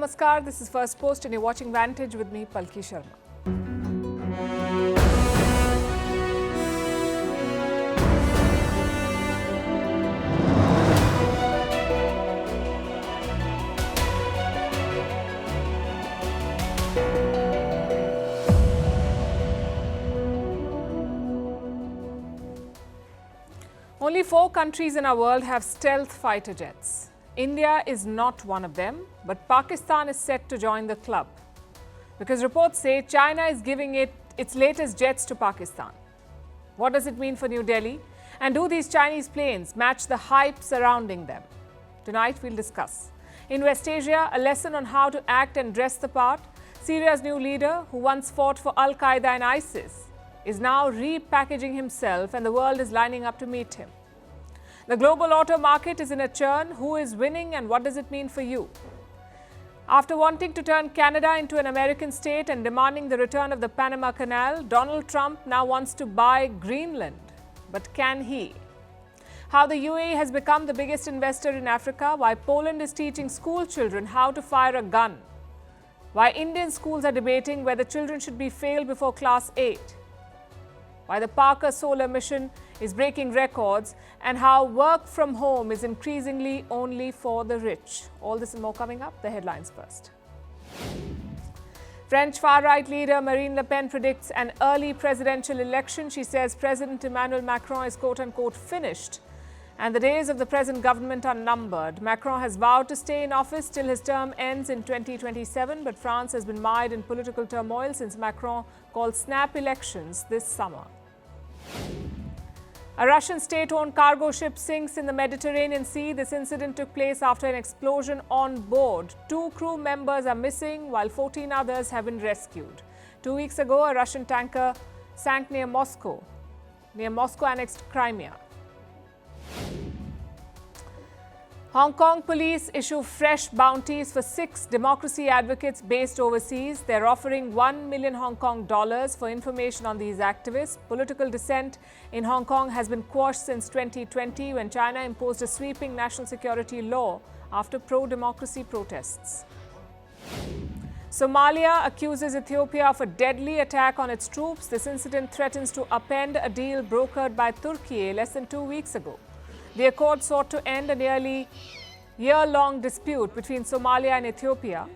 Namaskar, this is Firstpost and you're watching Vantage with me, Palki Sharma. Only 4 countries in our world have stealth fighter jets. India is not one of them, but Pakistan is set to join the club. Because reports say China is giving it its latest jets to Pakistan. What does it mean for New Delhi? And do these Chinese planes match the hype surrounding them? Tonight we'll discuss. In West Asia, a lesson on how to act and dress the part. Syria's new leader, who once fought for al-Qaeda and ISIS, is now repackaging himself and the world is lining up to meet him. The global auto market is in a churn. Who is winning and what does it mean for you? After wanting to turn Canada into an American state and demanding the return of the Panama Canal, Donald Trump now wants to buy Greenland. But can he? How the UAE has become the biggest investor in Africa, why Poland is teaching school children how to fire a gun, why Indian schools are debating whether children should be failed before class 8, why the Parker solar mission is breaking records, and how work from home is increasingly only for the rich. All this and more coming up. The headlines first. French far-right leader Marine Le Pen predicts an early presidential election. She says President Emmanuel Macron is quote-unquote finished and the days of the present government are numbered. Macron has vowed to stay in office till his term ends in 2027, but France has been mired in political turmoil since Macron called snap elections this summer. A Russian state-owned cargo ship sinks in the Mediterranean Sea. This incident took place after an explosion on board. 2 crew members are missing, while 14 others have been rescued. 2 weeks ago, a Russian tanker sank near Moscow annexed Crimea. Hong Kong police issue fresh bounties for 6 democracy advocates based overseas. They're offering 1 million Hong Kong dollars for information on these activists. Political dissent in Hong Kong has been quashed since 2020 when China imposed a sweeping national security law after pro-democracy protests. Somalia accuses Ethiopia of a deadly attack on its troops. This incident threatens to upend a deal brokered by Turkey less than 2 weeks ago. The accord sought to end a nearly year-long dispute between Somalia and Ethiopia.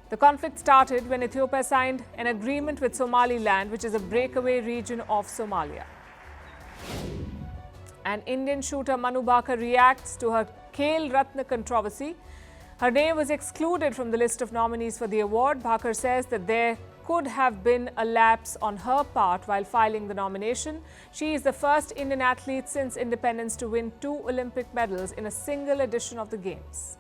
The conflict started when Ethiopia signed an agreement with Somaliland, which is a breakaway region of Somalia. An Indian shooter, Manu Bhaker, reacts to her Khel Ratna controversy. Her name was excluded from the list of nominees for the award. Bhaker says that there could have been a lapse on her part while filing the nomination. She is the first Indian athlete since independence to win 2 Olympic medals in a single edition of the Games.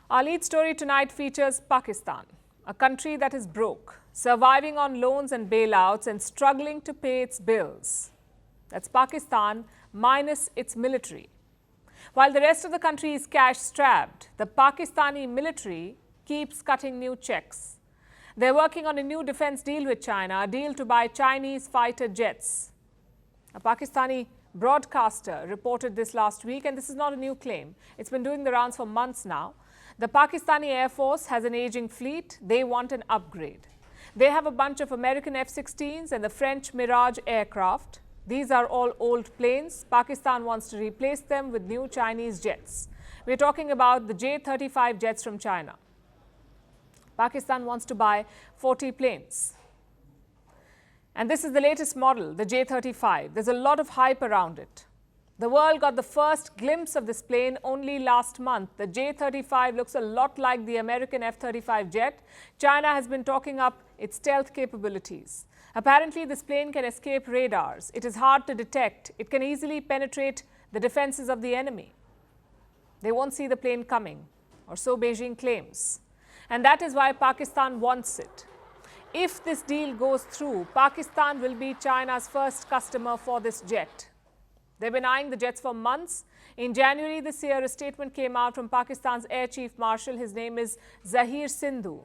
Our lead story tonight features Pakistan, a country that is broke, surviving on loans and bailouts and struggling to pay its bills. That's Pakistan minus its military. While the rest of the country is cash-strapped, the Pakistani military keeps cutting new checks. They're working on a new defense deal with China, a deal to buy Chinese fighter jets. A Pakistani broadcaster reported this last week, and this is not a new claim. It's been doing the rounds for months now. The Pakistani Air Force has an aging fleet. They want an upgrade. They have a bunch of American F-16s and the French Mirage aircraft. These are all old planes. Pakistan wants to replace them with new Chinese jets. We're talking about the J-35 jets from China. Pakistan wants to buy 40 planes. And this is the latest model, the J-35. There's a lot of hype around it. The world got the first glimpse of this plane only last month. The J-35 looks a lot like the American F-35 jet. China has been talking up its stealth capabilities. Apparently, this plane can escape radars. It is hard to detect. It can easily penetrate the defenses of the enemy. They won't see the plane coming, or so Beijing claims. And that is why Pakistan wants it. If this deal goes through, Pakistan will be China's first customer for this jet. They've been eyeing the jets for months. In January this year, a statement came out from Pakistan's Air Chief Marshal. His name is Zahir Sindhu.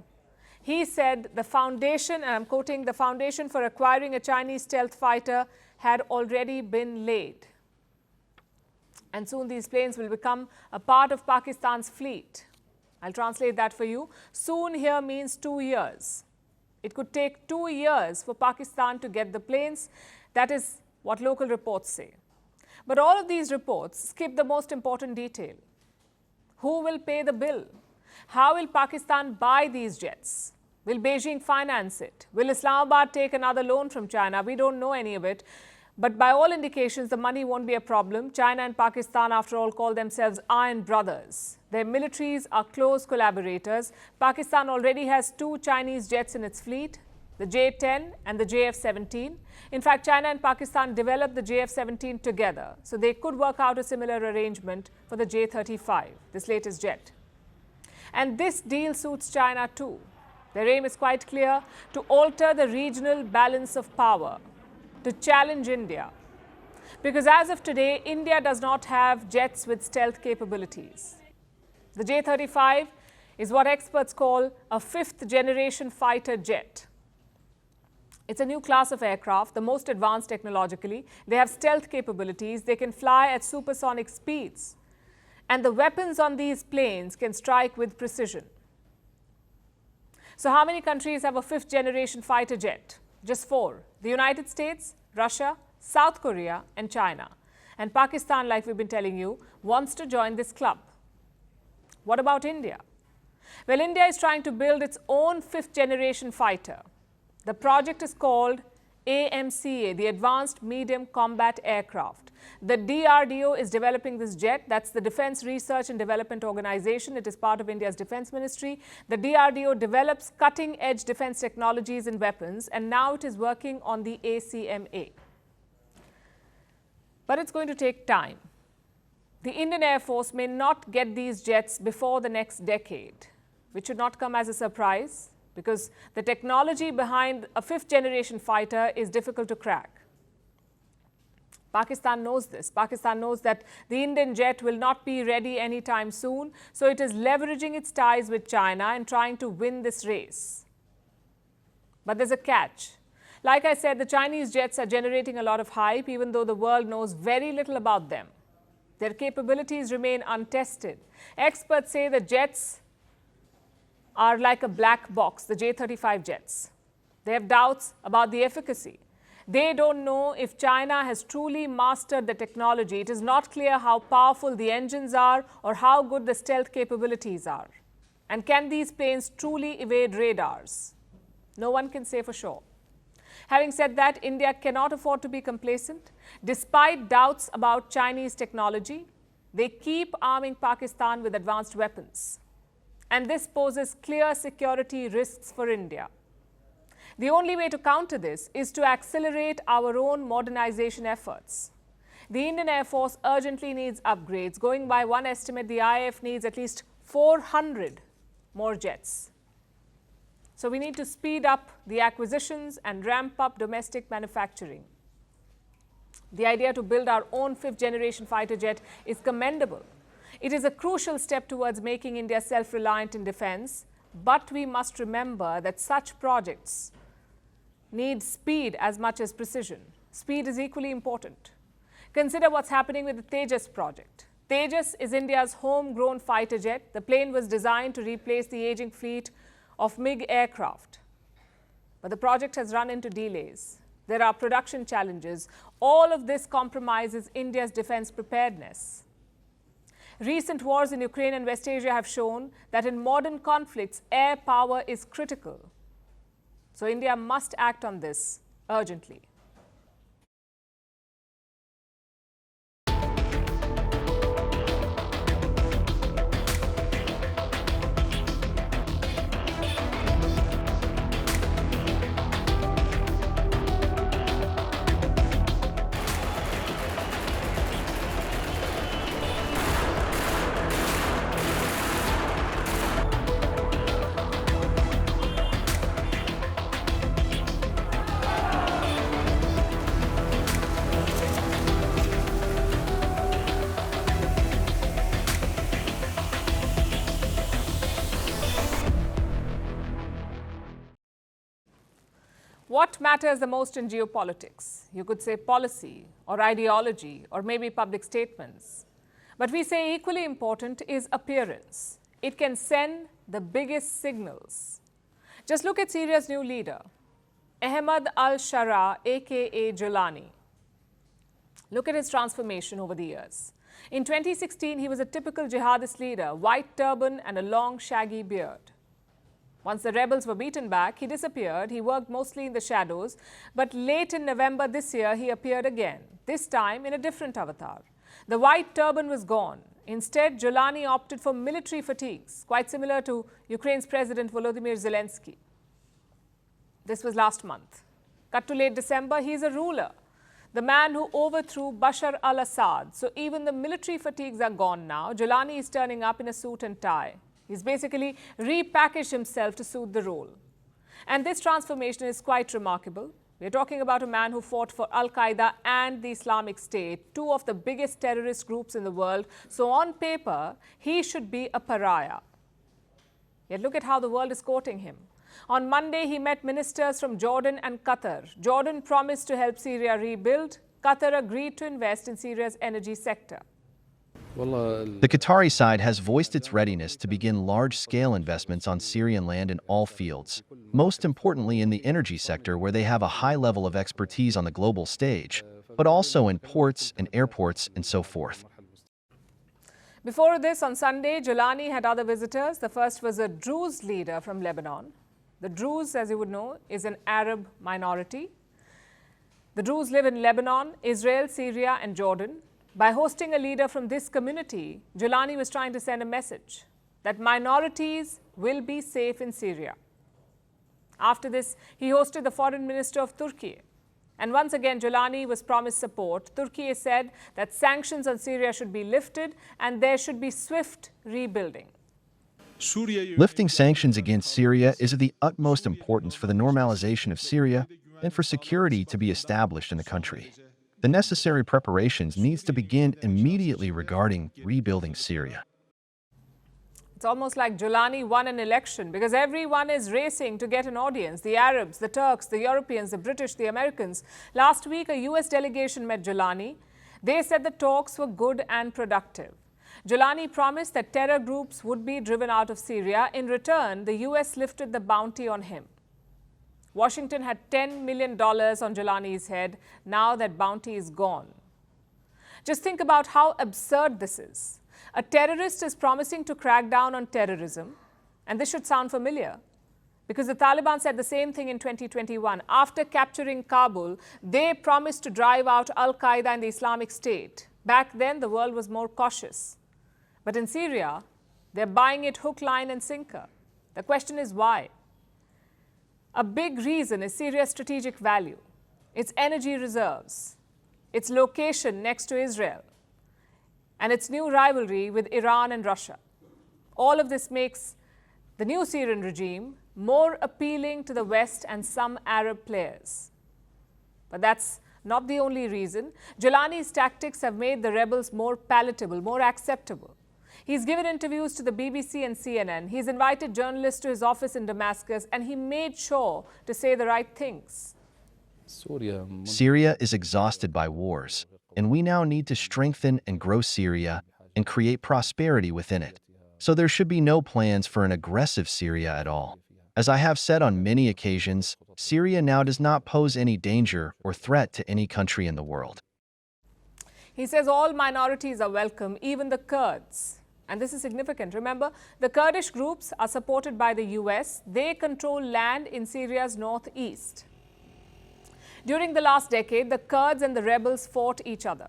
He said the foundation, and I'm quoting, the foundation for acquiring a Chinese stealth fighter had already been laid. And soon these planes will become a part of Pakistan's fleet. I'll translate that for you. Soon here means 2 years. It could take 2 years for Pakistan to get the planes. That is what local reports say. But all of these reports skip the most important detail. Who will pay the bill? How will Pakistan buy these jets? Will Beijing finance it? Will Islamabad take another loan from China? We don't know any of it. But by all indications, the money won't be a problem. China and Pakistan, after all, call themselves iron brothers. Their militaries are close collaborators. Pakistan already has 2 Chinese jets in its fleet, the J-10 and the JF-17. In fact, China and Pakistan developed the JF-17 together, so they could work out a similar arrangement for the J-35, this latest jet. And this deal suits China too. Their aim is quite clear: to alter the regional balance of power, to challenge India. Because as of today, India does not have jets with stealth capabilities. The J-35 is what experts call a 5th-generation fighter jet. It's a new class of aircraft, the most advanced technologically. They have stealth capabilities. They can fly at supersonic speeds. And the weapons on these planes can strike with precision. So how many countries have a 5th-generation fighter jet? Just 4. The United States, Russia, South Korea, and China. And Pakistan, like we've been telling you, wants to join this club. What about India? Well, India is trying to build its own 5th-generation fighter. The project is called AMCA, the Advanced Medium Combat Aircraft. The DRDO is developing this jet. That's the Defense Research and Development Organization. It is part of India's Defense Ministry. The DRDO develops cutting-edge defense technologies and weapons, and now it is working on the ACMA. But it's going to take time. The Indian Air Force may not get these jets before the next decade, which should not come as a surprise, because the technology behind a 5th-generation fighter is difficult to crack. Pakistan knows this. Pakistan knows that the Indian jet will not be ready anytime soon, so it is leveraging its ties with China and trying to win this race. But there's a catch. Like I said, the Chinese jets are generating a lot of hype, even though the world knows very little about them. Their capabilities remain untested. Experts say the jets are like a black box, the J-35 jets. They have doubts about the efficacy. They don't know if China has truly mastered the technology. It is not clear how powerful the engines are or how good the stealth capabilities are. And can these planes truly evade radars? No one can say for sure. Having said that, India cannot afford to be complacent. Despite doubts about Chinese technology, they keep arming Pakistan with advanced weapons. And this poses clear security risks for India. The only way to counter this is to accelerate our own modernization efforts. The Indian Air Force urgently needs upgrades. Going by one estimate, the IAF needs at least 400 more jets. So we need to speed up the acquisitions and ramp up domestic manufacturing. The idea to build our own 5th-generation fighter jet is commendable. It is a crucial step towards making India self-reliant in defense, but we must remember that such projects need speed as much as precision. Speed is equally important. Consider what's happening with the Tejas project. Tejas is India's homegrown fighter jet. The plane was designed to replace the aging fleet of MiG aircraft. But the project has run into delays. There are production challenges. All of this compromises India's defense preparedness. Recent wars in Ukraine and West Asia have shown that in modern conflicts, air power is critical. So India must act on this urgently. What matters the most in geopolitics? You could say policy or ideology or maybe public statements. But we say equally important is appearance. It can send the biggest signals. Just look at Syria's new leader, Ahmad al-Shara, aka Jolani. Look at his transformation over the years. In 2016, he was a typical jihadist leader, white turban and a long shaggy beard. Once the rebels were beaten back, he disappeared. He worked mostly in the shadows. But late in November this year, he appeared again, this time in a different avatar. The white turban was gone. Instead, Jolani opted for military fatigues, quite similar to Ukraine's President Volodymyr Zelensky. This was last month. Cut to late December, he is a ruler, the man who overthrew Bashar al-Assad. So even the military fatigues are gone now. Jolani is turning up in a suit and tie. He's basically repackaged himself to suit the role. And this transformation is quite remarkable. We're talking about a man who fought for Al-Qaeda and the Islamic State, two of the biggest terrorist groups in the world. So on paper, he should be a pariah. Yet look at how the world is quoting him. On Monday, he met ministers from Jordan and Qatar. Jordan promised to help Syria rebuild. Qatar agreed to invest in Syria's energy sector. The Qatari side has voiced its readiness to begin large-scale investments on Syrian land in all fields, most importantly in the energy sector where they have a high level of expertise on the global stage, but also in ports and airports and so forth. Before this, on Sunday, Jolani had other visitors. The first was a Druze leader from Lebanon. The Druze, as you would know, is an Arab minority. The Druze live in Lebanon, Israel, Syria, and Jordan. By hosting a leader from this community, Jolani was trying to send a message that minorities will be safe in Syria. After this, he hosted the foreign minister of Turkey. And once again, Jolani was promised support. Turkey said that sanctions on Syria should be lifted and there should be swift rebuilding. Lifting sanctions against Syria is of the utmost importance for the normalization of Syria and for security to be established in the country. The necessary preparations needs to begin immediately regarding rebuilding Syria. It's almost like Jolani won an election because everyone is racing to get an audience. The Arabs, the Turks, the Europeans, the British, the Americans. Last week, a US delegation met Jolani. They said the talks were good and productive. Jolani promised that terror groups would be driven out of Syria. In return, the US lifted the bounty on him. Washington had $10 million on Jolani's head. Now that bounty is gone. Just think about how absurd this is. A terrorist is promising to crack down on terrorism, and this should sound familiar because the Taliban said the same thing in 2021. After capturing Kabul, they promised to drive out al-Qaeda and the Islamic State. Back then, the world was more cautious. But in Syria, they're buying it hook, line, and sinker. The question is why? A big reason is Syria's strategic value, its energy reserves, its location next to Israel, and its new rivalry with Iran and Russia. All of this makes the new Syrian regime more appealing to the West and some Arab players. But that's not the only reason. Jolani's tactics have made the rebels more palatable, more acceptable. He's given interviews to the BBC and CNN. He's invited journalists to his office in Damascus, and he made sure to say the right things. Syria is exhausted by wars, and we now need to strengthen and grow Syria and create prosperity within it. So there should be no plans for an aggressive Syria at all. As I have said on many occasions, Syria now does not pose any danger or threat to any country in the world. He says all minorities are welcome, even the Kurds. And this is significant. Remember, the Kurdish groups are supported by the US. They control land in Syria's northeast. During the last decade, the Kurds and the rebels fought each other.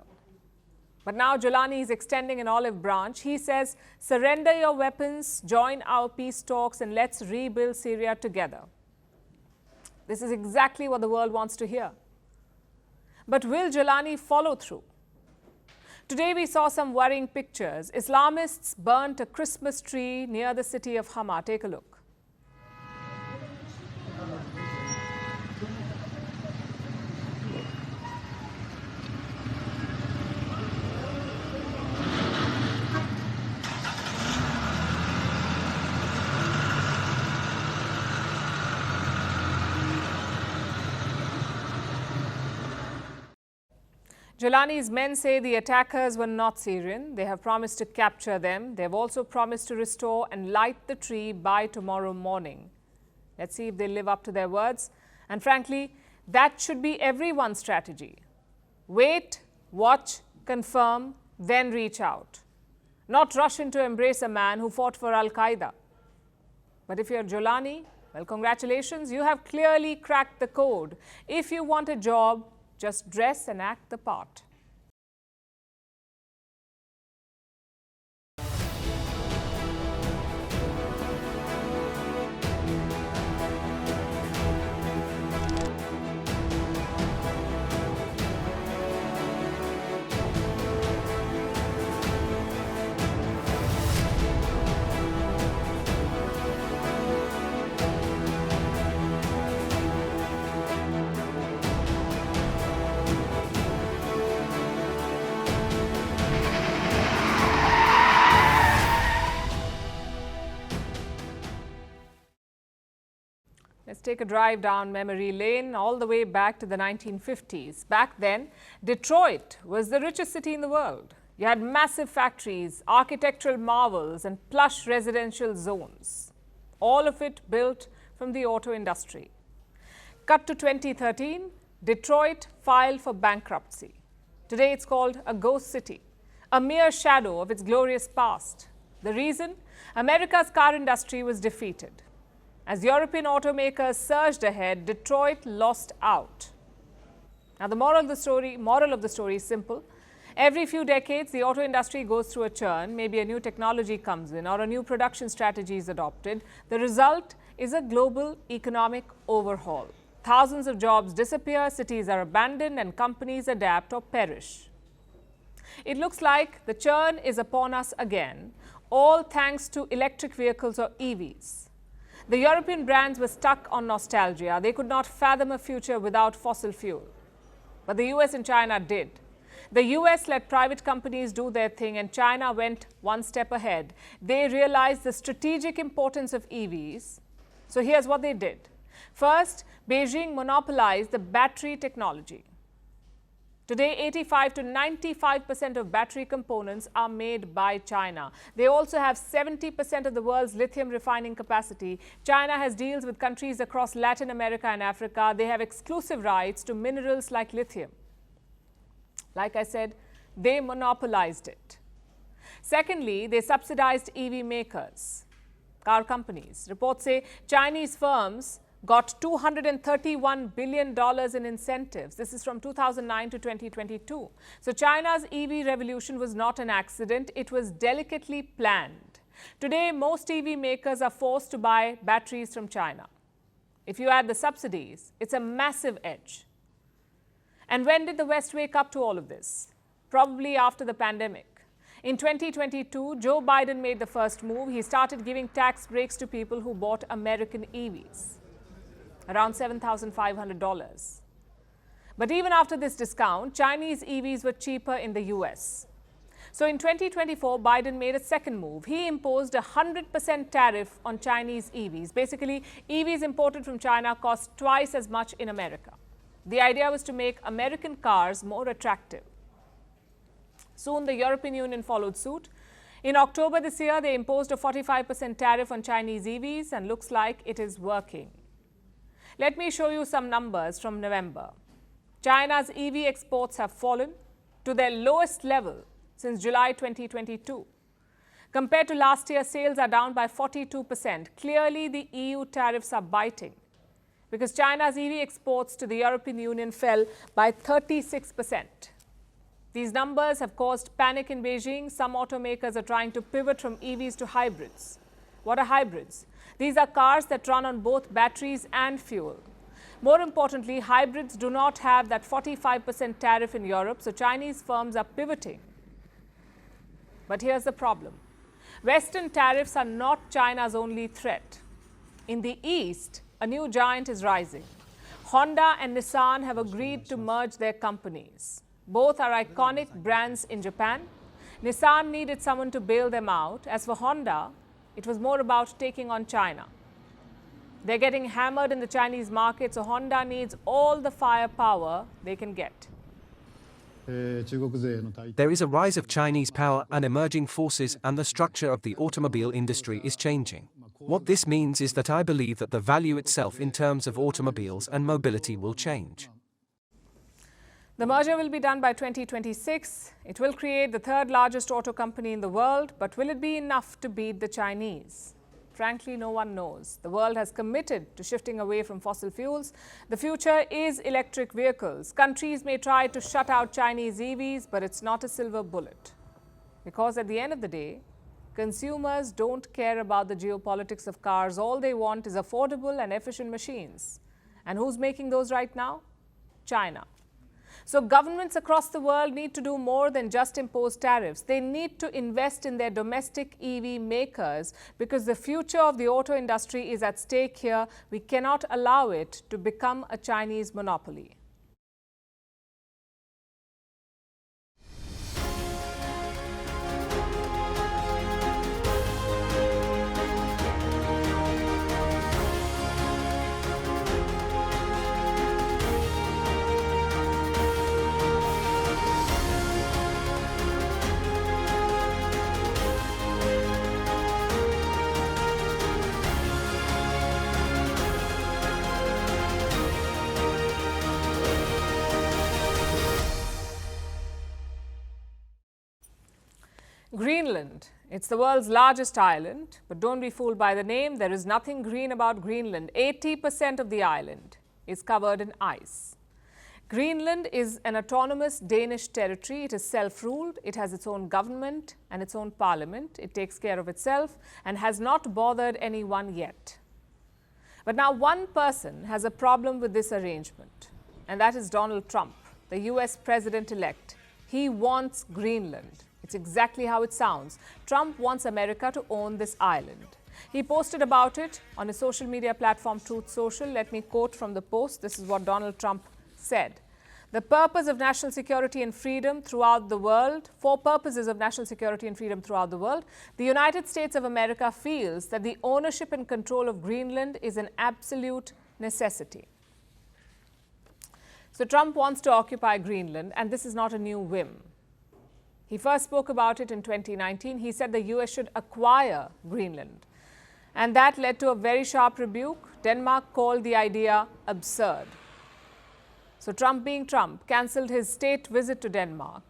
But now Jolani is extending an olive branch. He says, surrender your weapons, join our peace talks, and let's rebuild Syria together. This is exactly what the world wants to hear. But will Jolani follow through? Today we saw some worrying pictures. Islamists burnt a Christmas tree near the city of Hama. Take a look. Jolani's men say the attackers were not Syrian. They have promised to capture them. They have also promised to restore and light the tree by tomorrow morning. Let's see if they live up to their words. And frankly, that should be everyone's strategy. Wait, watch, confirm, then reach out. Not rush in to embrace a man who fought for al-Qaeda. But if you're Jolani, well, congratulations, you have clearly cracked the code. If you want a job, just dress and act the part. Let's take a drive down memory lane all the way back to the 1950s. Back then, Detroit was the richest city in the world. You had massive factories, architectural marvels, and plush residential zones. All of it built from the auto industry. Cut to 2013, Detroit filed for bankruptcy. Today it's called a ghost city, a mere shadow of its glorious past. The reason? America's car industry was defeated. As European automakers surged ahead, Detroit lost out. Now, the moral of the story is simple. Every few decades, the auto industry goes through a churn. Maybe a new technology comes in or a new production strategy is adopted. The result is a global economic overhaul. Thousands of jobs disappear, cities are abandoned, and companies adapt or perish. It looks like the churn is upon us again, all thanks to electric vehicles or EVs. The European brands were stuck on nostalgia. They could not fathom a future without fossil fuel. But the US and China did. The US let private companies do their thing, and China went one step ahead. They realized the strategic importance of EVs. So here's what they did. First, Beijing monopolized the battery technology. Today, 85 to 95% of battery components are made by China. They also have 70% of the world's lithium refining capacity. China has deals with countries across Latin America and Africa. They have exclusive rights to minerals like lithium. Like I said, they monopolized it. Secondly, they subsidized EV makers, car companies. Reports say Chinese firms got $231 billion in incentives. This is from 2009 to 2022. So China's EV revolution was not an accident. It was delicately planned. Today, most EV makers are forced to buy batteries from China. If you add the subsidies, it's a massive edge. And when did the West wake up to all of this? Probably after the pandemic. In 2022, Joe Biden made the first move. He started giving tax breaks to people who bought American EVs. Around $7,500. But even after this discount, Chinese EVs were cheaper in the US. So in 2024, Biden made a second move. He imposed a 100% tariff on Chinese EVs. Basically, EVs imported from China cost twice as much in America. The idea was to make American cars more attractive. Soon, the European Union followed suit. In October this year, they imposed a 45% tariff on Chinese EVs, and looks like it is working. Let me show you some numbers from November. China's EV exports have fallen to their lowest level since July 2022. Compared to last year, sales are down by 42%. Clearly, the EU tariffs are biting because China's EV exports to the European Union fell by 36%. These numbers have caused panic in Beijing. Some automakers are trying to pivot from EVs to hybrids. What are hybrids? These are cars that run on both batteries and fuel. More importantly, hybrids do not have that 45% tariff in Europe, so Chinese firms are pivoting. But here's the problem. Western tariffs are not China's only threat. In the East, a new giant is rising. Honda and Nissan have agreed to merge their companies. Both are iconic brands in Japan. Nissan needed someone to bail them out. As for Honda, it was more about taking on China. They're getting hammered in the Chinese market, so Honda needs all the firepower they can get. There is a rise of Chinese power and emerging forces, and the structure of the automobile industry is changing. What this means is that I believe that the value itself in terms of automobiles and mobility will change. The merger will be done by 2026. It will create the third largest auto company in the world, but will it be enough to beat the Chinese? Frankly, no one knows. The world has committed to shifting away from fossil fuels. The future is electric vehicles. Countries may try to shut out Chinese EVs, but it's not a silver bullet. Because at the end of the day, consumers don't care about the geopolitics of cars. All they want is affordable and efficient machines. And who's making those right now? China. So governments across the world need to do more than just impose tariffs. They need to invest in their domestic EV makers because the future of the auto industry is at stake here. We cannot allow it to become a Chinese monopoly. Greenland. It's the world's largest island, but don't be fooled by the name. There is nothing green about Greenland. 80% of the island is covered in ice. Greenland is an autonomous Danish territory. It is self-ruled. It has its own government and its own parliament. It takes care of itself and has not bothered anyone yet. But now one person has a problem with this arrangement, and that is Donald Trump, the US president-elect. He wants Greenland. It's exactly how it sounds. Trump wants America to own this island. He posted about it on his social media platform Truth Social. Let me quote from the post. This is what Donald Trump said. The purpose of national security and freedom throughout the world, for purposes of national security and freedom throughout the world, the United States of America feels that the ownership and control of Greenland is an absolute necessity. So Trump wants to occupy Greenland, and this is not a new whim. He first spoke about it in 2019. He said the US should acquire Greenland. And that led to a very sharp rebuke. Denmark called the idea absurd. So Trump, being Trump, cancelled his state visit to Denmark.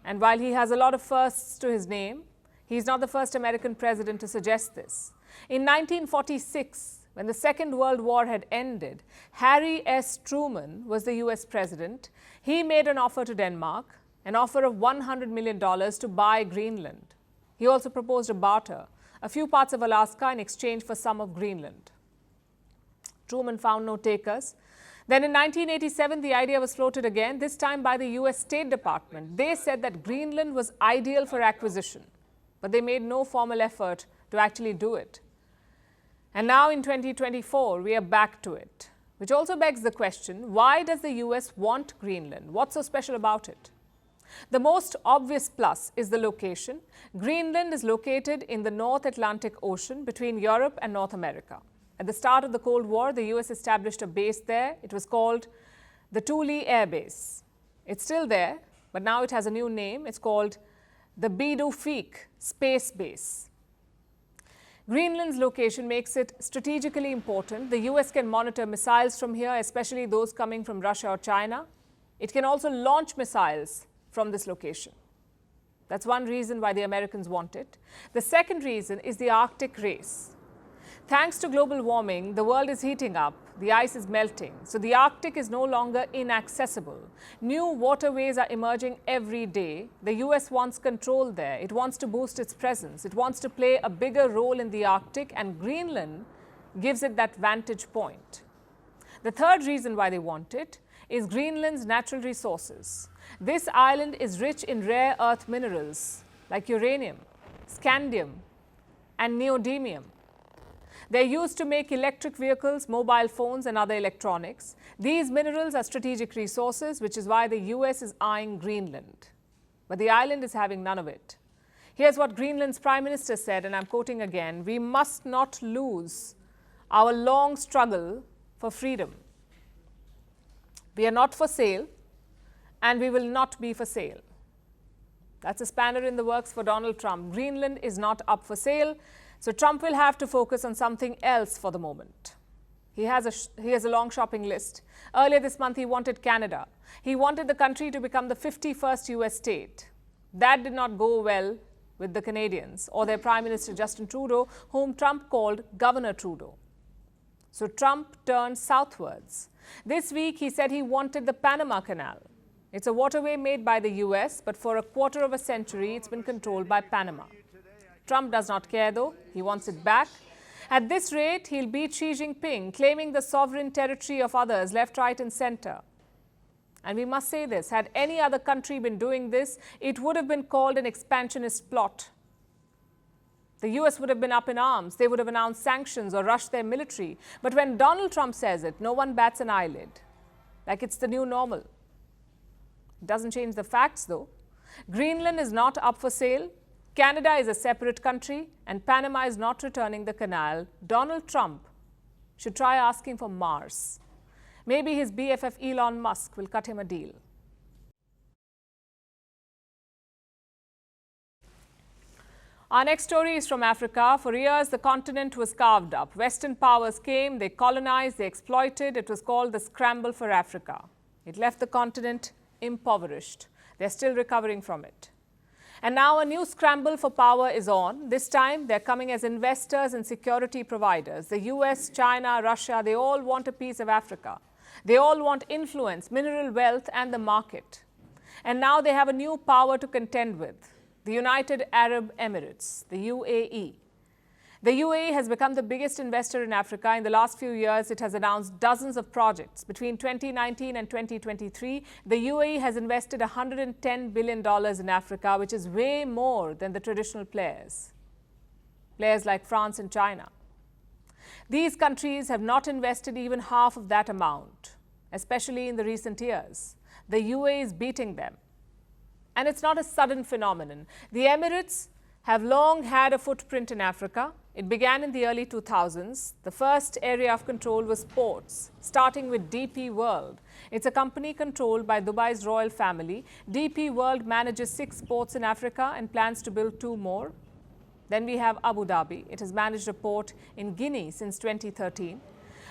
And while he has a lot of firsts to his name, he's not the first American president to suggest this. In 1946, when the Second World War had ended, Harry S. Truman was the US president. He made an offer to Denmark, an offer of $100 million to buy Greenland. He also proposed a barter, a few parts of Alaska in exchange for some of Greenland. Truman found no takers. Then in 1987, the idea was floated again, this time by the US State Department. They said that Greenland was ideal for acquisition, but they made no formal effort to actually do it. And now in 2024, we are back to it, which also begs the question, why does the US want Greenland? What's so special about it? The most obvious plus is the location. Greenland is located in the North Atlantic Ocean between Europe and North America. At the start of the Cold War, the US established a base there. It was called the Thule Air Base. It's still there, but now it has a new name. It's called the Bidufik Space Base. Greenland's location makes it strategically important. The US can monitor missiles from here, especially those coming from Russia or China. It can also launch missiles from this location. That's one reason why the Americans want it. The second reason is the Arctic race. Thanks to global warming, the world is heating up. The ice is melting. So the Arctic is no longer inaccessible. New waterways are emerging every day. The US wants control there. It wants to boost its presence. It wants to play a bigger role in the Arctic, and Greenland gives it that vantage point. The third reason why they want it is Greenland's natural resources. This island is rich in rare earth minerals like uranium, scandium, and neodymium. They're used to make electric vehicles, mobile phones, and other electronics. These minerals are strategic resources, which is why the US is eyeing Greenland. But the island is having none of it. Here's what Greenland's Prime Minister said, and I'm quoting again, "We must not lose our long struggle for freedom. We are not for sale, and we will not be for sale. That's a spanner in the works for Donald Trump. Greenland is not up for sale, so Trump will have to focus on something else for the moment. He has a long shopping list. Earlier this month, he wanted Canada. He wanted the country to become the 51st US state. That did not go well with the Canadians or their Prime Minister Justin Trudeau, whom Trump called Governor Trudeau. So Trump turned southwards. This week, he said he wanted the Panama Canal. It's a waterway made by the US, but for a quarter of a century, it's been controlled by Panama. Trump does not care, though. He wants it back. At this rate, he'll beat Xi Jinping, claiming the sovereign territory of others, left, right, and center. And we must say this, had any other country been doing this, it would have been called an expansionist plot. The US would have been up in arms. They would have announced sanctions or rushed their military. But when Donald Trump says it, no one bats an eyelid. Like it's the new normal. It doesn't change the facts, though. Greenland is not up for sale. Canada is a separate country, and Panama is not returning the canal. Donald Trump should try asking for Mars. Maybe his BFF Elon Musk will cut him a deal. Our next story is from Africa. For years, the continent was carved up. Western powers came, they colonized, they exploited. It was called the Scramble for Africa. It left the continent impoverished. They're still recovering from it. And now a new scramble for power is on. This time, they're coming as investors and security providers. The US, China, Russia, they all want a piece of Africa. They all want influence, mineral wealth, and the market. And now they have a new power to contend with, the United Arab Emirates, the UAE. The UAE has become the biggest investor in Africa. In the last few years, it has announced dozens of projects. Between 2019 and 2023, the UAE has invested $110 billion in Africa, which is way more than the traditional players like France and China. These countries have not invested even half of that amount, especially in the recent years. The UAE is beating them. And it's not a sudden phenomenon. The Emirates have long had a footprint in Africa. It began in the early 2000s. The first area of control was ports, starting with DP World. It's a company controlled by Dubai's royal family. DP World manages 6 ports in Africa and plans to build 2 more. Then we have Abu Dhabi. It has managed a port in Guinea since 2013.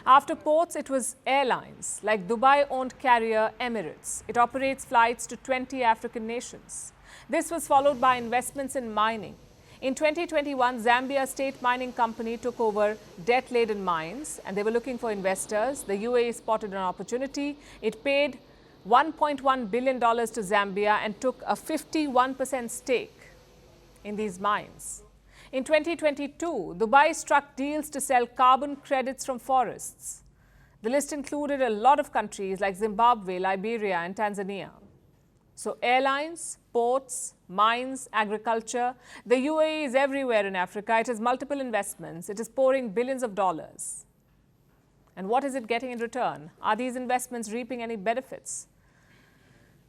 After ports, it was airlines, like Dubai-owned carrier Emirates. It operates flights to 20 African nations. This was followed by investments in mining. In 2021, Zambia's state mining company took over debt-laden mines, and they were looking for investors. The UAE spotted an opportunity. It paid $1.1 billion to Zambia and took a 51% stake in these mines. In 2022, Dubai struck deals to sell carbon credits from forests. The list included a lot of countries like Zimbabwe, Liberia, and Tanzania. So airlines, ports, mines, agriculture. The UAE is everywhere in Africa. It has multiple investments. It is pouring billions of dollars. And what is it getting in return? Are these investments reaping any benefits?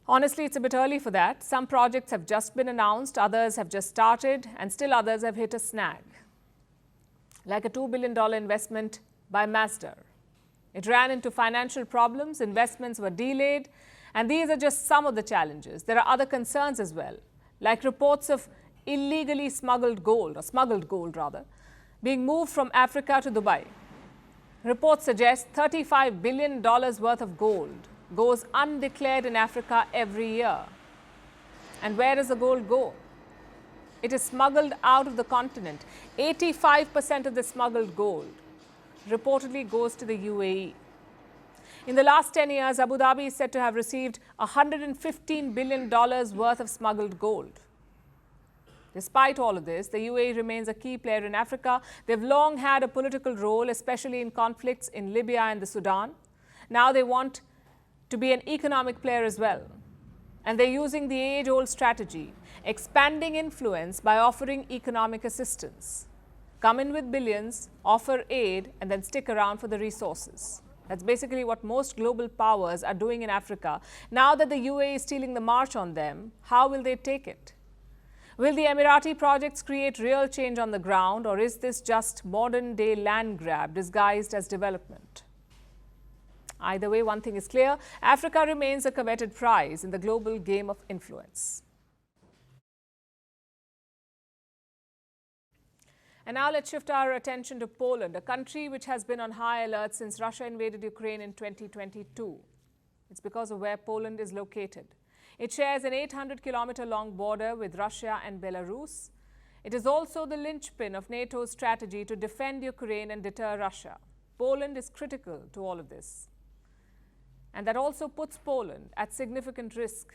Honestly, it's a bit early for that. Some projects have just been announced, others have just started, and still others have hit a snag. Like a $2 billion investment by Masdar. It ran into financial problems, investments were delayed, and these are just some of the challenges. There are other concerns as well, like reports of illegally smuggled gold, being moved from Africa to Dubai. Reports suggest $35 billion worth of gold goes undeclared in Africa every year. And where does the gold go? It is smuggled out of the continent. 85% of the smuggled gold reportedly goes to the UAE. In the last 10 years, Abu Dhabi is said to have received $115 billion worth of smuggled gold. Despite all of this, the UAE remains a key player in Africa. They've long had a political role, especially in conflicts in Libya and the Sudan. Now they want to be an economic player as well. And they're using the age-old strategy, expanding influence by offering economic assistance. Come in with billions, offer aid, and then stick around for the resources. That's basically what most global powers are doing in Africa. Now that the UAE is stealing the march on them, how will they take it? Will the Emirati projects create real change on the ground, or is this just modern-day land grab disguised as development? Either way, one thing is clear: Africa remains a coveted prize in the global game of influence. And now let's shift our attention to Poland, a country which has been on high alert since Russia invaded Ukraine in 2022. It's because of where Poland is located. It shares an 800-kilometer-long border with Russia and Belarus. It is also the linchpin of NATO's strategy to defend Ukraine and deter Russia. Poland is critical to all of this. And that also puts Poland at significant risk.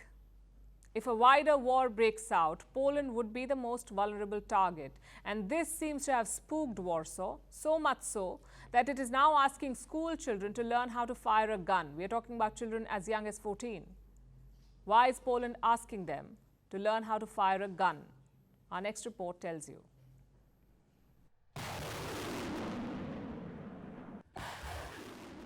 If a wider war breaks out, Poland would be the most vulnerable target. And this seems to have spooked Warsaw, so much so that it is now asking school children to learn how to fire a gun. We are talking about children as young as 14. Why is Poland asking them to learn how to fire a gun? Our next report tells you.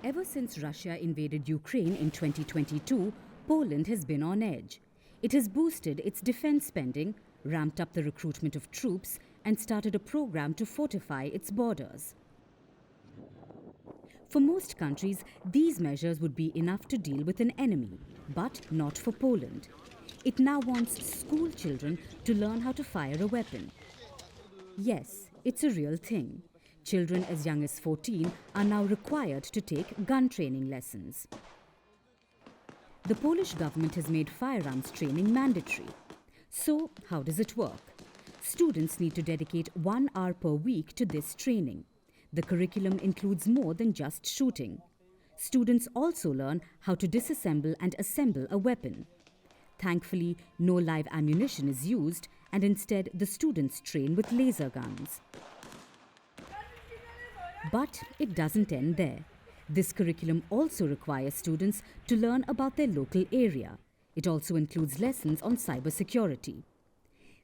Ever since Russia invaded Ukraine in 2022, Poland has been on edge. It has boosted its defense spending, ramped up the recruitment of troops, and started a program to fortify its borders. For most countries, these measures would be enough to deal with an enemy, but not for Poland. It now wants school children to learn how to fire a weapon. Yes, it's a real thing. Children as young as 14 are now required to take gun training lessons. The Polish government has made firearms training mandatory. So, how does it work? Students need to dedicate 1 hour per week to this training. The curriculum includes more than just shooting. Students also learn how to disassemble and assemble a weapon. Thankfully, no live ammunition is used, and instead the students train with laser guns. But it doesn't end there. This curriculum also requires students to learn about their local area. It also includes lessons on cybersecurity.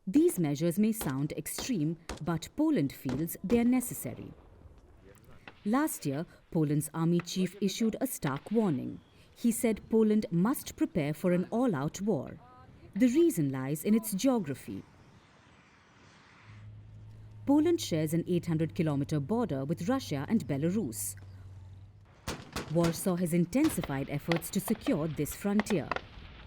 These measures may sound extreme, but Poland feels they are necessary. Last year, Poland's army chief issued a stark warning. He said Poland must prepare for an all-out war. The reason lies in its geography. Poland shares an 800-kilometer border with Russia and Belarus. Warsaw has intensified efforts to secure this frontier.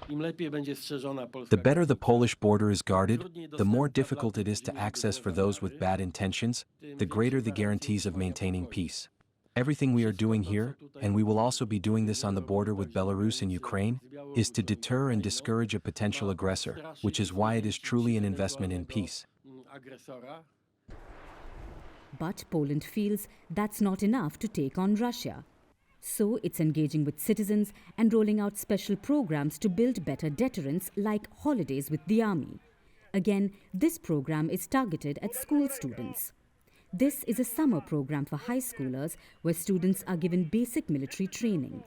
The better the Polish border is guarded, the more difficult it is to access for those with bad intentions, the greater the guarantees of maintaining peace. Everything we are doing here, and we will also be doing this on the border with Belarus and Ukraine, is to deter and discourage a potential aggressor, which is why it is truly an investment in peace. But Poland feels that's not enough to take on Russia. So it's engaging with citizens and rolling out special programs to build better deterrence like holidays with the army. Again, this program is targeted at school students. This is a summer program for high schoolers where students are given basic military training.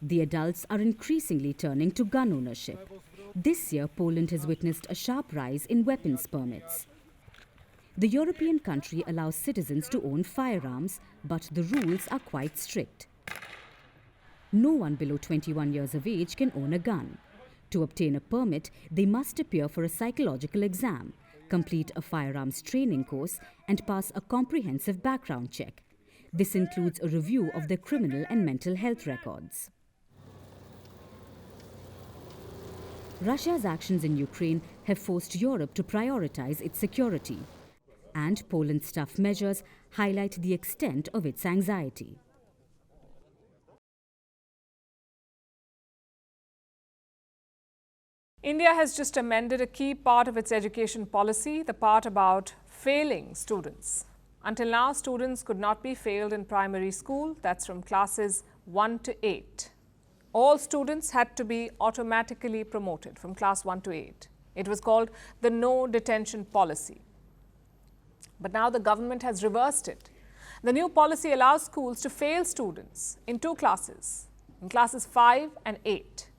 The adults are increasingly turning to gun ownership. This year, Poland has witnessed a sharp rise in weapons permits. The European country allows citizens to own firearms, but the rules are quite strict. No one below 21 years of age can own a gun. To obtain a permit, they must appear for a psychological exam, complete a firearms training course, and pass a comprehensive background check. This includes a review of their criminal and mental health records. Russia's actions in Ukraine have forced Europe to prioritize its security. And Poland's tough measures highlight the extent of its anxiety. India has just amended a key part of its education policy, the part about failing students. Until now, students could not be failed in primary school, that's from classes 1 to 8. All students had to be automatically promoted from class 1 to 8. It was called the no detention policy. But now the government has reversed it. The new policy allows schools to fail students in 2 classes, in classes 5 and 8.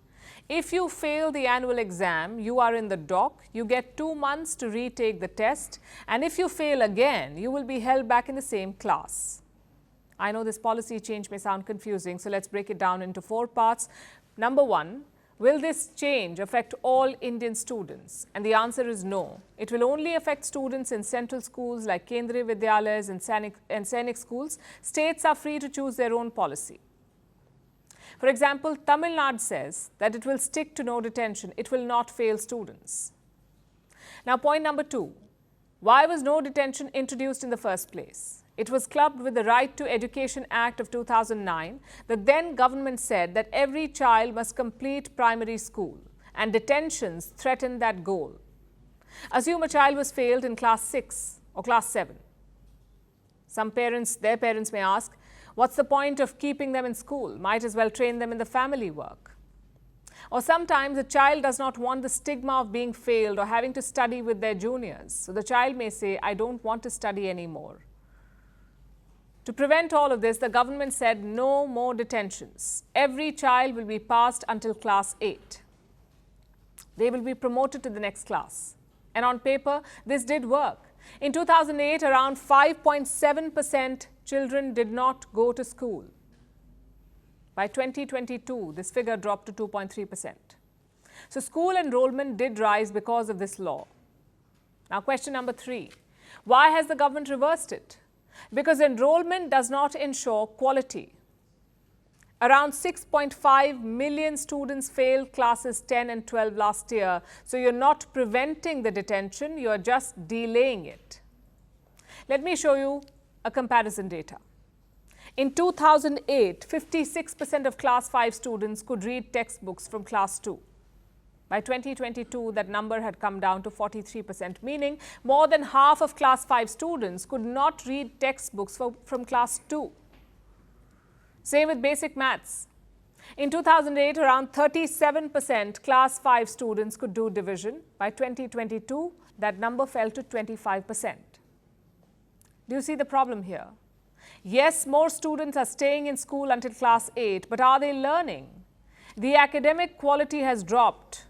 If you fail the annual exam, you are in the dock, you get 2 months to retake the test, and if you fail again, you will be held back in the same class. I know this policy change may sound confusing, so let's break it down into 4 parts. Number 1, Will this change affect all Indian students? And the answer is no. It will only affect students in central schools like Kendriya Vidyalayas and Sainik schools. States are free to choose their own policy. For example, Tamil Nadu says that it will stick to no detention. It will not fail students. Now, point number 2. Why was no detention introduced in the first place? It was clubbed with the Right to Education Act of 2009. The then government said that every child must complete primary school, and detentions threatened that goal. Assume a child was failed in class 6 or class 7. Their parents may ask, what's the point of keeping them in school? Might as well train them in the family work. Or sometimes a child does not want the stigma of being failed or having to study with their juniors. So the child may say, I don't want to study anymore. To prevent all of this, the government said no more detentions. Every child will be passed until class 8. They will be promoted to the next class. And on paper, this did work. In 2008, around 5.7% children did not go to school. By 2022, this figure dropped to 2.3%. So school enrollment did rise because of this law. Now, question number 3. Why has the government reversed it? Because enrollment does not ensure quality. Around 6.5 million students failed classes 10 and 12 last year. So you're not preventing the detention, you're just delaying it. Let me show you a comparison data. In 2008, 56% of class 5 students could read textbooks from class 2. By 2022, that number had come down to 43%, meaning more than half of class 5 students could not read textbooks from class 2. Same with basic maths. In 2008, around 37% class 5 students could do division. By 2022, that number fell to 25%. Do you see the problem here? Yes, more students are staying in school until class 8, but are they learning? The academic quality has dropped.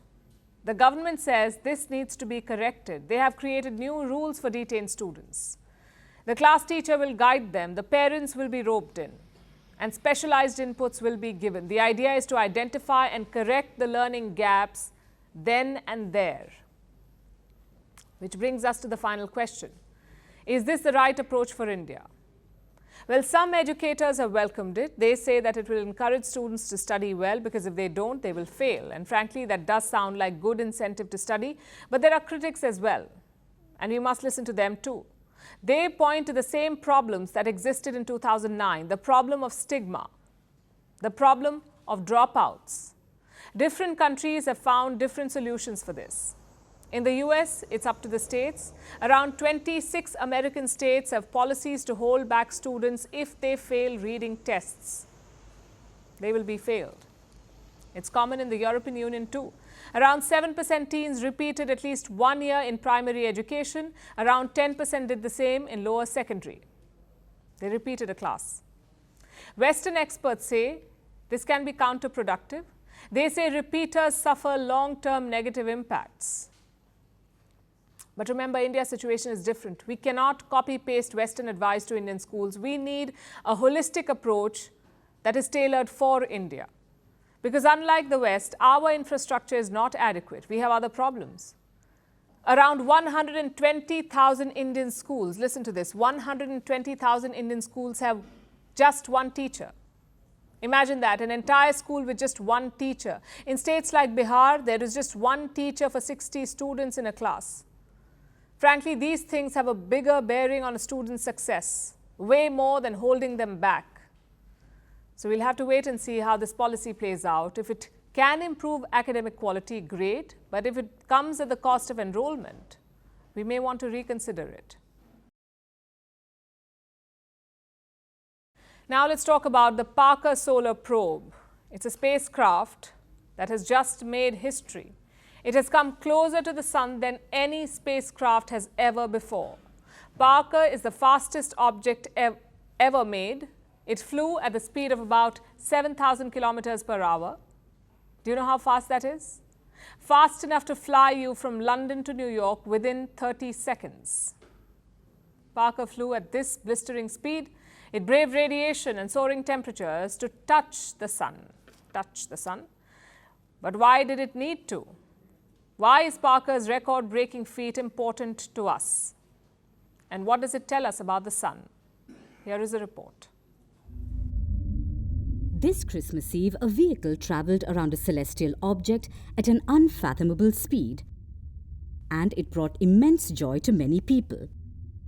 The government says this needs to be corrected. They have created new rules for detained students. The class teacher will guide them, the parents will be roped in, and specialized inputs will be given. The idea is to identify and correct the learning gaps then and there. Which brings us to the final question. Is this the right approach for India? Well, some educators have welcomed it. They say that it will encourage students to study well because if they don't, they will fail. And frankly, that does sound like good incentive to study. But there are critics as well, and we must listen to them too. They point to the same problems that existed in 2009, the problem of stigma, the problem of dropouts. Different countries have found different solutions for this. In the US, it's up to the states. Around 26 American states have policies to hold back students if they fail reading tests. They will be failed. It's common in the European Union too. Around 7% teens repeated at least 1 year in primary education. Around 10% did the same in lower secondary. They repeated a class. Western experts say this can be counterproductive. They say repeaters suffer long-term negative impacts. But remember, India's situation is different. We cannot copy-paste Western advice to Indian schools. We need a holistic approach that is tailored for India. Because unlike the West, our infrastructure is not adequate. We have other problems. Around 120,000 Indian schools, listen to this, 120,000 Indian schools have just one teacher. Imagine that, an entire school with just one teacher. In states like Bihar, there is just one teacher for 60 students in a class. Frankly, these things have a bigger bearing on a student's success, way more than holding them back. So we'll have to wait and see how this policy plays out. If it can improve academic quality, great. But if it comes at the cost of enrollment, we may want to reconsider it. Now let's talk about the Parker Solar Probe. It's a spacecraft that has just made history. It has come closer to the sun than any spacecraft has ever before. Parker is the fastest object ever made. It flew at the speed of about 7,000 kilometers per hour. Do you know how fast that is? Fast enough to fly you from London to New York within 30 seconds. Parker flew at this blistering speed. It braved radiation and soaring temperatures to touch the sun. But why did it need to? Why is Parker's record-breaking feat important to us? And what does it tell us about the sun? Here is a report. This Christmas Eve, a vehicle travelled around a celestial object at an unfathomable speed. And it brought immense joy to many people.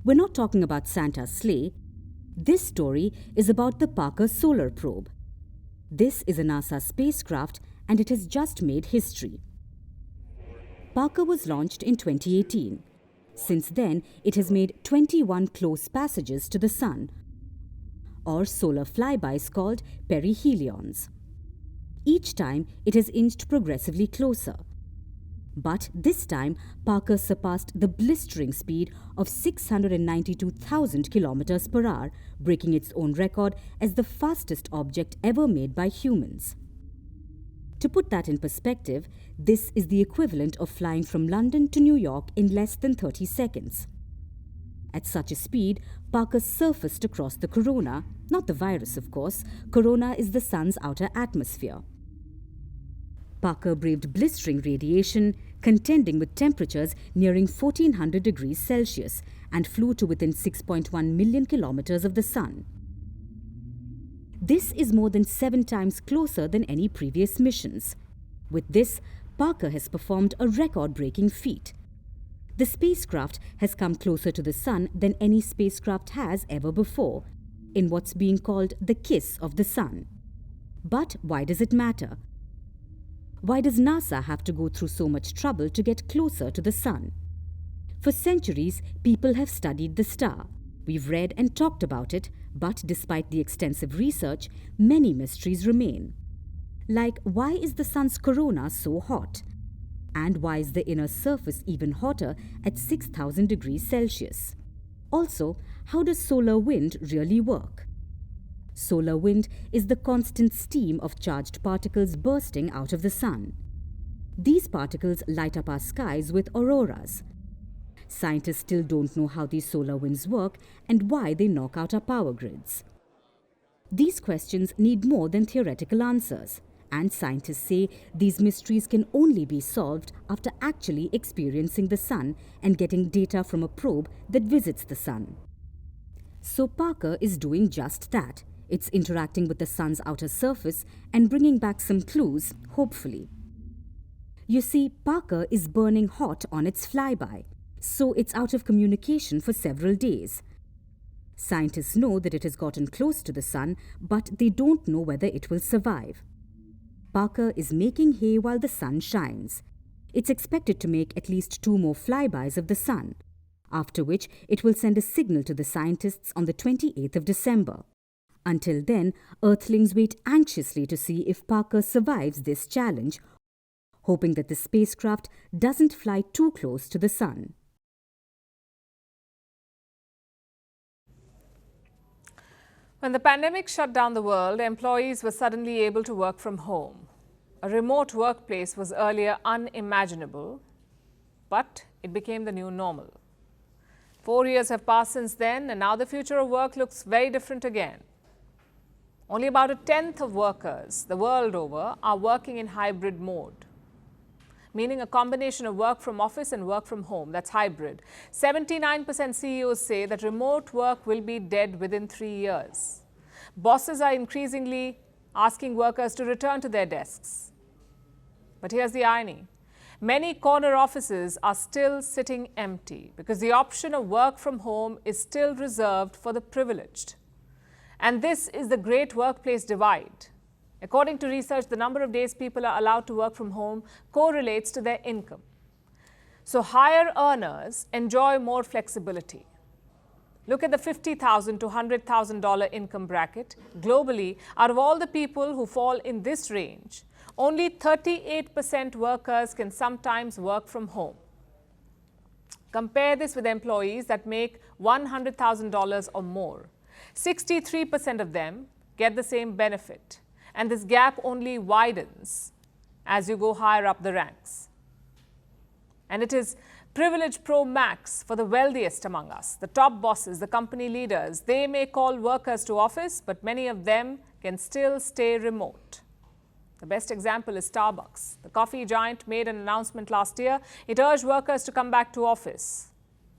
We're not talking about Santa's sleigh. This story is about the Parker Solar Probe. This is a NASA spacecraft and it has just made history. Parker was launched in 2018. Since then, it has made 21 close passages to the Sun, or solar flybys called perihelions. Each time, it has inched progressively closer. But this time, Parker surpassed the blistering speed of 692,000 kilometers per hour, breaking its own record as the fastest object ever made by humans. To put that in perspective, this is the equivalent of flying from London to New York in less than 30 seconds. At such a speed, Parker surfaced across the corona, not the virus of course. Corona is the Sun's outer atmosphere. Parker braved blistering radiation, contending with temperatures nearing 1400 degrees Celsius, and flew to within 6.1 million kilometers of the Sun. This is more than 7 times closer than any previous missions. With this, Parker has performed a record-breaking feat. The spacecraft has come closer to the Sun than any spacecraft has ever before, in what's being called the kiss of the Sun. But why does it matter? Why does NASA have to go through so much trouble to get closer to the Sun? For centuries, people have studied the star. We've read and talked about it, but despite the extensive research, many mysteries remain. Like, why is the Sun's corona so hot? And why is the inner surface even hotter at 6,000 degrees Celsius? Also, how does solar wind really work? Solar wind is the constant steam of charged particles bursting out of the Sun. These particles light up our skies with auroras. Scientists still don't know how these solar winds work and why they knock out our power grids. These questions need more than theoretical answers. And scientists say these mysteries can only be solved after actually experiencing the Sun and getting data from a probe that visits the Sun. So Parker is doing just that. It's interacting with the Sun's outer surface and bringing back some clues, hopefully. You see, Parker is burning hot on its flyby, so it's out of communication for several days. Scientists know that it has gotten close to the Sun, but they don't know whether it will survive. Parker is making hay while the Sun shines. It's expected to make at least 2 more flybys of the Sun, after which it will send a signal to the scientists on the 28th of December. Until then, Earthlings wait anxiously to see if Parker survives this challenge, hoping that the spacecraft doesn't fly too close to the Sun. When the pandemic shut down the world, employees were suddenly able to work from home. A remote workplace was earlier unimaginable, but it became the new normal. 4 years have passed since then, and now the future of work looks very different again. Only about 1/10 of workers the world over are working in hybrid mode, meaning a combination of work from office and work from home. That's hybrid. 79% CEOs say that remote work will be dead within 3 years. Bosses are increasingly asking workers to return to their desks. But here's the irony. Many corner offices are still sitting empty because the option of work from home is still reserved for the privileged. And this is the great workplace divide. According to research, the number of days people are allowed to work from home correlates to their income. So higher earners enjoy more flexibility. Look at the $50,000 to $100,000 income bracket. Globally, out of all the people who fall in this range, only 38% workers can sometimes work from home. Compare this with employees that make $100,000 or more. 63% of them get the same benefit, and this gap only widens as you go higher up the ranks. And it is privilege pro max for the wealthiest among us, the top bosses, the company leaders. They may call workers to office, but many of them can still stay remote. The best example is Starbucks. The coffee giant made an announcement last year. It urged workers to come back to office.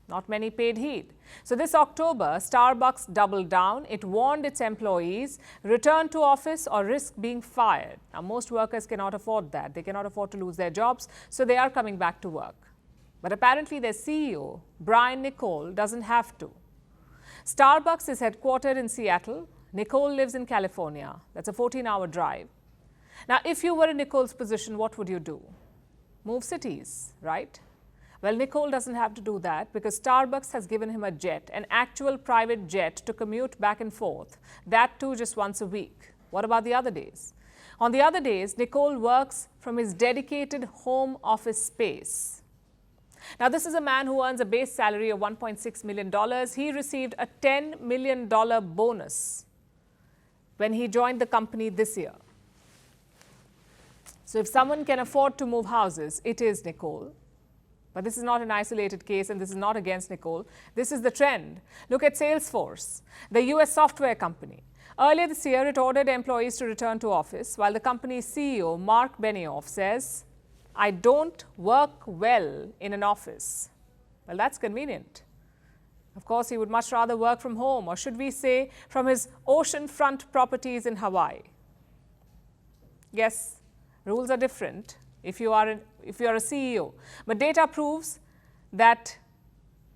Not many paid heed. So this October, Starbucks doubled down. It warned its employees, return to office or risk being fired. Now, most workers cannot afford that. They cannot afford to lose their jobs, so they are coming back to work. But apparently their CEO, Brian Niccol, doesn't have to. Starbucks is headquartered in Seattle. Niccol lives in California. That's a 14-hour drive. Now, if you were in Niccol's position, what would you do? Move cities, right? Well, Niccol doesn't have to do that because Starbucks has given him a jet, an actual private jet to commute back and forth, that too just once a week. What about the other days? On the other days, Niccol works from his dedicated home office space. Now, this is a man who earns a base salary of $1.6 million. He received a $10 million bonus when he joined the company this year. So if someone can afford to move houses, it is Niccol. But this is not an isolated case, and this is not against Niccol. This is the trend. Look at Salesforce, the US software company. Earlier this year, it ordered employees to return to office, while the company's CEO, Mark Benioff, says, "I don't work well in an office." Well, that's convenient. Of course, he would much rather work from home, or should we say, from his oceanfront properties in Hawaii. Yes, rules are different if you are a CEO. But data proves that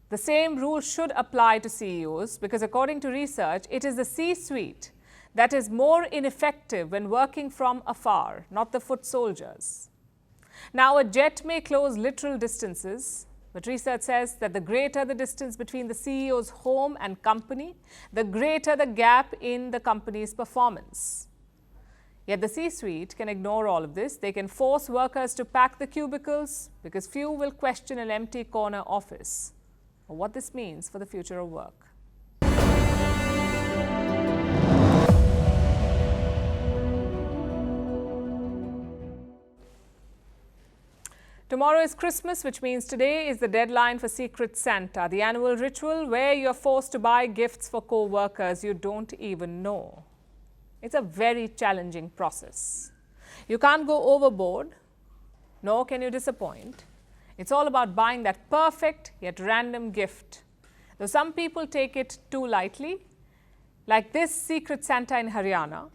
the same rule should apply to CEOs because according to research, it is the C-suite that is more ineffective when working from afar, not the foot soldiers. Now, a jet may close literal distances, but research says that the greater the distance between the CEO's home and company, the greater the gap in the company's performance. Yet the C-suite can ignore all of this. They can force workers to pack the cubicles because few will question an empty corner office or what this means for the future of work. Tomorrow is Christmas, which means today is the deadline for Secret Santa, the annual ritual where you're forced to buy gifts for co-workers you don't even know. It's a very challenging process. You can't go overboard, nor can you disappoint. It's all about buying that perfect yet random gift. Though some people take it too lightly, like this Secret Santa in Haryana,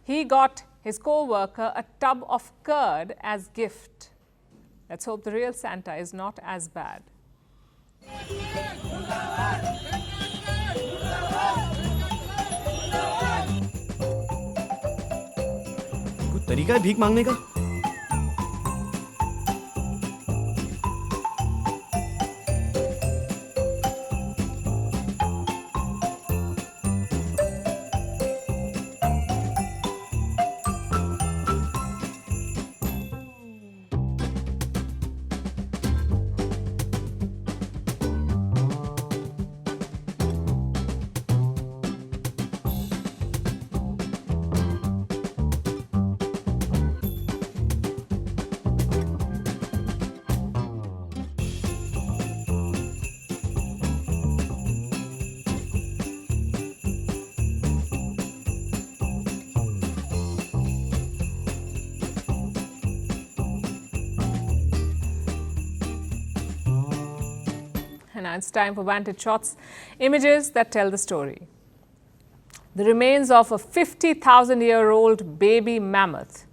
he got his co-worker a tub of curd as gift. Let's hope the real Santa is not as bad. कुछ तरीका है भीख मांगने का? And now it's time for Vantage Shots, images that tell the story. The remains of a 50,000-year-old baby mammoth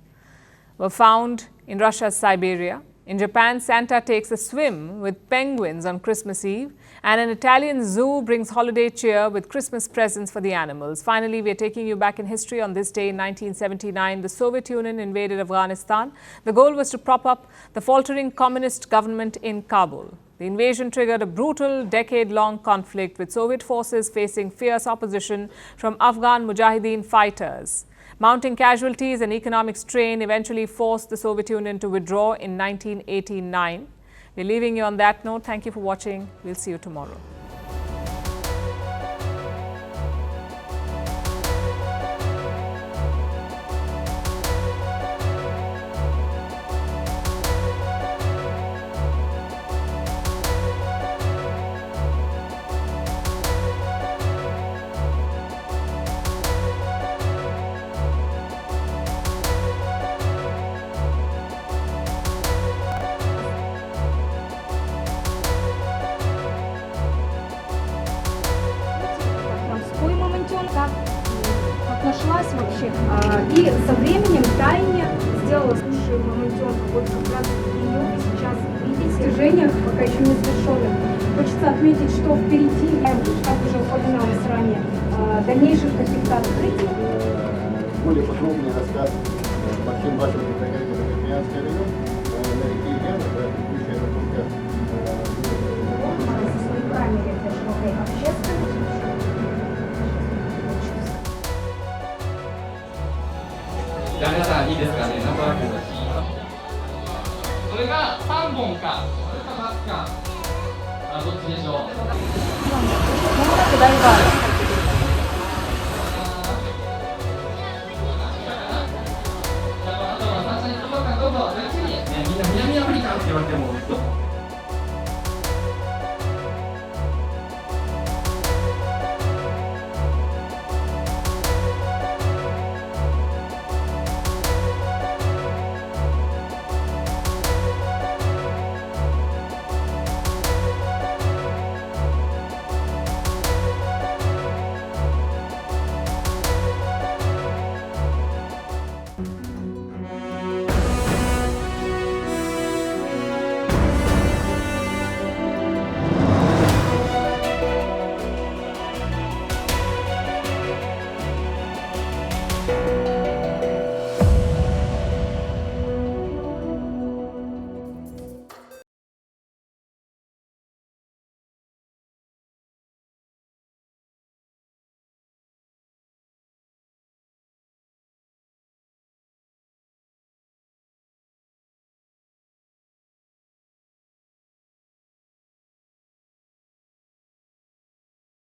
were found in Russia's Siberia. In Japan, Santa takes a swim with penguins on Christmas Eve, and an Italian zoo brings holiday cheer with Christmas presents for the animals. Finally, we are taking you back in history. On this day in 1979, the Soviet Union invaded Afghanistan. The goal was to prop up the faltering communist government in Kabul. The invasion triggered a brutal, decade-long conflict with Soviet forces facing fierce opposition from Afghan Mujahideen fighters. Mounting casualties and economic strain eventually forced the Soviet Union to withdraw in 1989. We're leaving you on that note. Thank you for watching. We'll see you tomorrow. нашлась вообще. И со временем тайне сделала слушай мамонтенка. Вот как раз ее вы сейчас видите. В достижениях пока еще не завершенных. Хочется отметить, что впереди, как уже упоминалось ранее, дальнейших каких-то открытий. Более подробный рассказ Максим Башар, Красноярский район, на реке Яна, текущая находка. В своей камере для широкой общественности. じゃあ皆さんいいですかね、なんとなくそれが3本か、それかバスか、どっちでしょう。